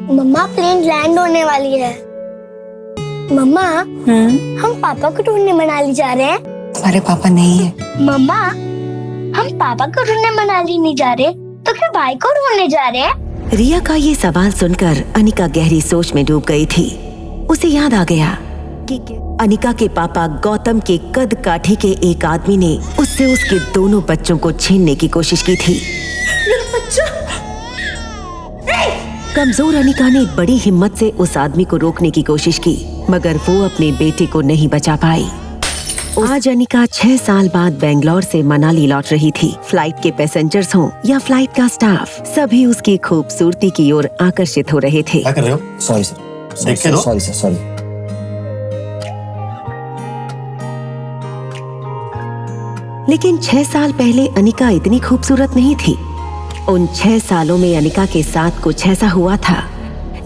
मम्मा plane land होने वाली है। मम्मा हम पापा को ढूंढने मनाली जा रहे हैं। तुम्हारे पापा नहीं है। मम्मा हम पापा को ढूंढने मनाली नहीं जा रहे तो क्या भाई को ढूंढने जा रहे हैं? रिया का ये सवाल सुनकर अनिका गहरी सोच में डूब गई थी। उसे याद आ गया कि अनिका के पापा गौतम के कद काठी के एक आदमी ने उससे उसके दोनों बच्चों को छीनने की कोशिश की थी। कमजोर अनिका ने बड़ी हिम्मत से उस आदमी को रोकने की कोशिश की, मगर वो अपने बेटे को नहीं बचा पाई। आज अनिका 6 साल बाद बेंगलोर से मनाली लौट रही थी। फ्लाइट के पैसेंजर्स हों या फ्लाइट का स्टाफ, सभी उसकी खूबसूरती की ओर आकर्षित हो रहे थे। क्या कर रहे हो? सॉरी सर, देख के दो। Sorry sir, sorry. लेकिन 6 साल पहले अनिका इतनी खूबसूरत नहीं थी। उन 6 सालों में अनिका के साथ कुछ ऐसा हुआ था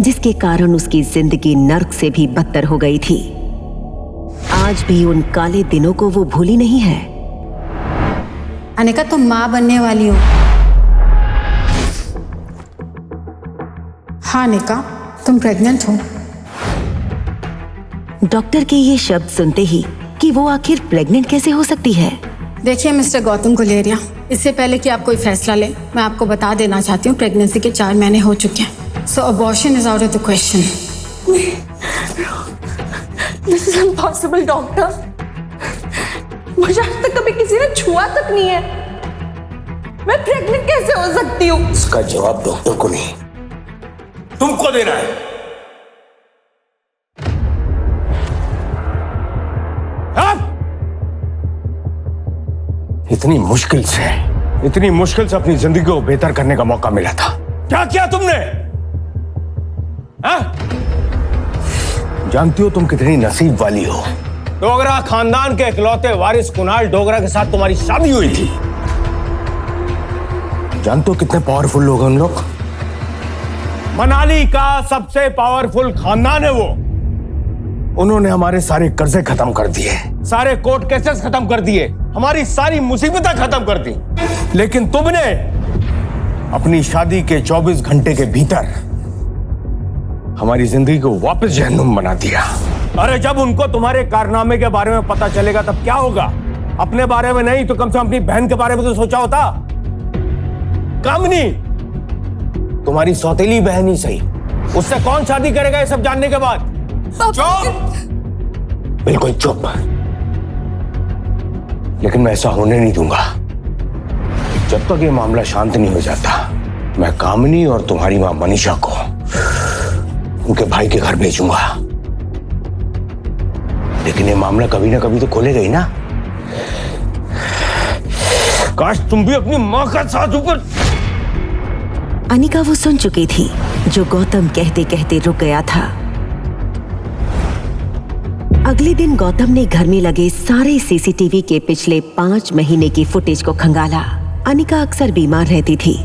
जिसके कारण उसकी जिंदगी नर्क से भी बदतर हो गई थी। आज भी उन काले दिनों को वो भूली नहीं है। अनिका, तुम माँ बनने वाली हो। हाँ अनिका, तुम प्रेग्नेंट हो। डॉक्टर के ये शब्द सुनते ही कि वो आखिर प्रेग्नेंट कैसे हो सकती है। देखिए मिस्टर गौतम गुलेरिया, इससे पहले कि आप कोई फैसला ले, मैं आपको बता देना चाहती हूँ प्रेगनेंसी के 4 महीने हो चुके हैं। So abortion is out of the question. This is impossible doctor. मुझे आज तक कभी किसी ने छुआ तक नहीं है। मैं प्रेग्नेंट कैसे हो सकती हूँ? इसका जवाब डॉक्टर को नहीं, तुमको देना है। इतनी मुश्किल से अपनी जिंदगी को बेहतर करने का मौका मिला था, क्या किया तुमने? जानती हो तुम कितनी नसीब वाली हो। डोगरा खानदान के इकलौते वारिस कुणाल डोगरा के साथ तुम्हारी शादी हुई थी। जानते हो कितने पावरफुल लोग हैं उन लोग? मनाली का सबसे पावरफुल खानदान है वो। उन्होंने हमारे सारे कर्जे खत्म कर दिए, सारे कोर्ट केसेस खत्म कर दिए, हमारी सारी मुसीबतें खत्म कर दी। लेकिन तुमने अपनी शादी के 24 घंटे के भीतर हमारी जिंदगी को वापस जहन्नुम बना दिया। अरे जब उनको तुम्हारे कारनामे के बारे में पता चलेगा तब क्या होगा? अपने बारे में नहीं तो कम से कम अपनी बहन के बारे में तो सोचा होता। कामनी, तुम्हारी सौतेली बहन ही सही, उससे कौन शादी करेगा ये सब जानने के बाद? चुप, बिल्कुल चुप। लेकिन मैं ऐसा होने नहीं दूंगा। जब तक ये मामला शांत नहीं हो जाता, मैं कामनी और तुम्हारी मां मनीषा को उनके भाई के घर भेजूंगा। लेकिन ये मामला कभी ना कभी तो खोलेगा ही ना। काश तुम भी अपनी मां का साथ ऊपर। अनिका वो सुन चुकी थी जो गौतम कहते कहते रुक गया था। अगले दिन गौतम ने घर में लगे सारे सीसीटीवी के पिछले 5 महीने की फुटेज को खंगाला। अनिका अक्सर बीमार रहती थी,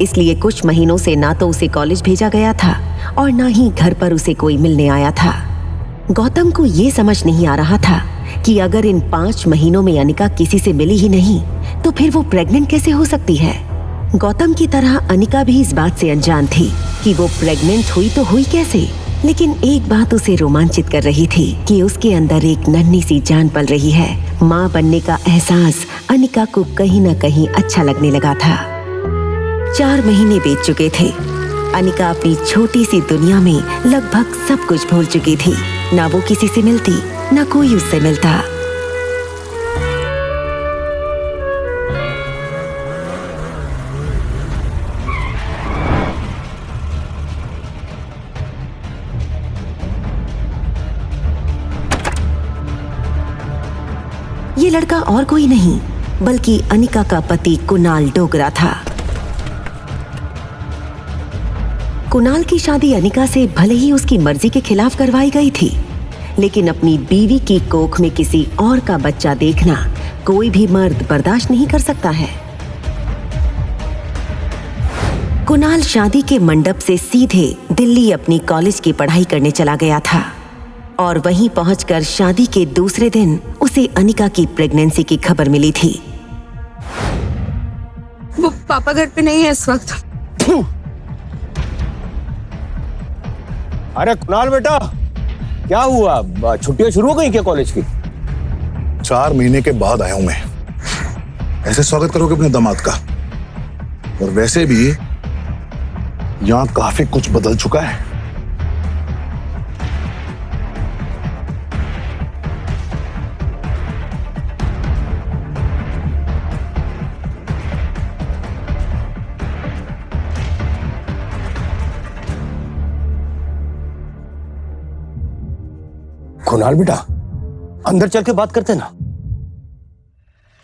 इसलिए कुछ महीनों से ना तो उसे कॉलेज भेजा गया था और ना ही घर पर उसे कोई मिलने आया था। गौतम को ये समझ नहीं आ रहा था कि अगर इन 5 महीनों में अनिका किसी से मिली ही नहीं तो फिर वो प्रेग्नेंट कैसे हो सकती है। गौतम की तरह अनिका भी इस बात से अनजान थी कि वो प्रेग्नेंट हुई तो हुई कैसे। लेकिन एक बात उसे रोमांचित कर रही थी कि उसके अंदर एक नन्ही सी जान पल रही है। माँ बनने का एहसास अनिका को कहीं न कहीं अच्छा लगने लगा था। 4 महीने बीत चुके थे। अनिका अपनी छोटी सी दुनिया में लगभग सब कुछ भूल चुकी थी। ना वो किसी से मिलती, ना कोई उससे मिलता। ये लड़का और कोई नहीं बल्कि अनिका का पति कुणाल डोगरा था। कुणाल की शादी अनिका से भले ही उसकी मर्जी के खिलाफ करवाई गई थी, लेकिन अपनी बीवी की कोख में किसी और का बच्चा देखना कोई भी मर्द बर्दाश्त नहीं कर सकता है। कुणाल शादी के मंडप से सीधे दिल्ली अपनी कॉलेज की पढ़ाई करने चला गया था और वहीं पहुंचकर शादी के दूसरे दिन उसे अनिका की प्रेगनेंसी की खबर मिली थी। वो पापा घर पे नहीं है इस वक्त। अरे कुणाल बेटा, क्या हुआ? छुट्टियां शुरू हो गई क्या कॉलेज की? 4 महीने के बाद आया हूं मैं। ऐसे स्वागत करोगे अपने दामाद का? और वैसे भी यहां काफी कुछ बदल चुका है। कुणाल बेटा, अंदर चल के बात करते ना।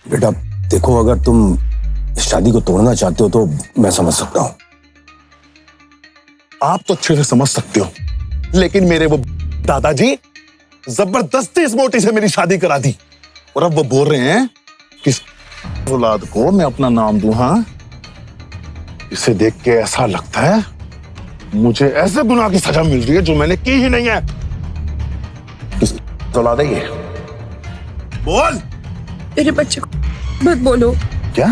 बेटा देखो, अगर तुम इस शादी को तोड़ना चाहते हो तो मैं समझ सकता हूं। आप तो अच्छे से समझ सकते हो, लेकिन मेरे वो दादाजी जबरदस्ती इस मोटी से मेरी शादी करा दी, और अब वो बोल रहे हैं कि इस औलाद को मैं अपना नाम दूं। हाँ, इसे देख के ऐसा लगता है मुझे ऐसे गुनाह की सजा मिल रही है जो मैंने की ही नहीं है। किस औलाद है ये? बोल। मेरे बच्चे को मत बोलो। क्या?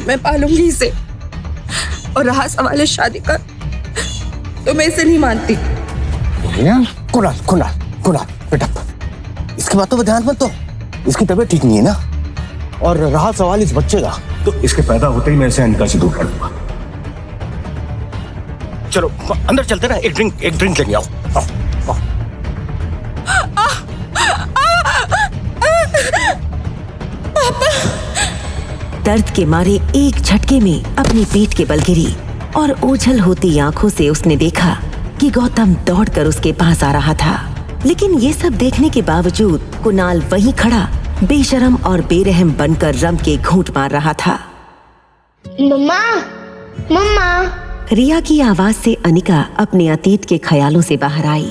मैं पालूंगी इसे, और रहा सवाल है शादी का, तो मैं इसे नहीं मानती। कुणाल कुणाल कुणाल बेटा, इसकी बातों पर ध्यान मत दो। इसकी तबीयत ठीक नहीं है ना, और रहा सवाल इस बच्चे का, तो इसके पैदा होते ही मैं इसे अनिका से दूर कर दूंगा। चलो अंदर चलते ना, एक ड्रिंक लेके आओ। दर्द के मारे एक झटके में अपनी पीठ के बल गिरी और ओझल होती आंखों से उसने देखा कि गौतम दौड़कर उसके पास आ रहा था। लेकिन ये सब देखने के बावजूद कुणाल वहीं खड़ा बेशरम और बेरहम बनकर रम के घूंट मार रहा था। मम्मा, मम्मा। रिया की आवाज से अनिका अपने अतीत के ख्यालों से बाहर आई।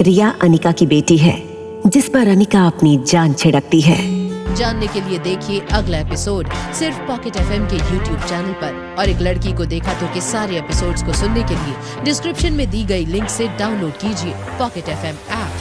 रिया अनिका की बेटी है, जिस पर अनिका अपनी जान छिड़कती है। जानने के लिए देखिए अगला एपिसोड सिर्फ पॉकेट FM के YouTube चैनल पर। और एक लड़की को देखा तो के सारे एपिसोड्स को सुनने के लिए डिस्क्रिप्शन में दी गई लिंक से डाउनलोड कीजिए पॉकेट FM ऐप।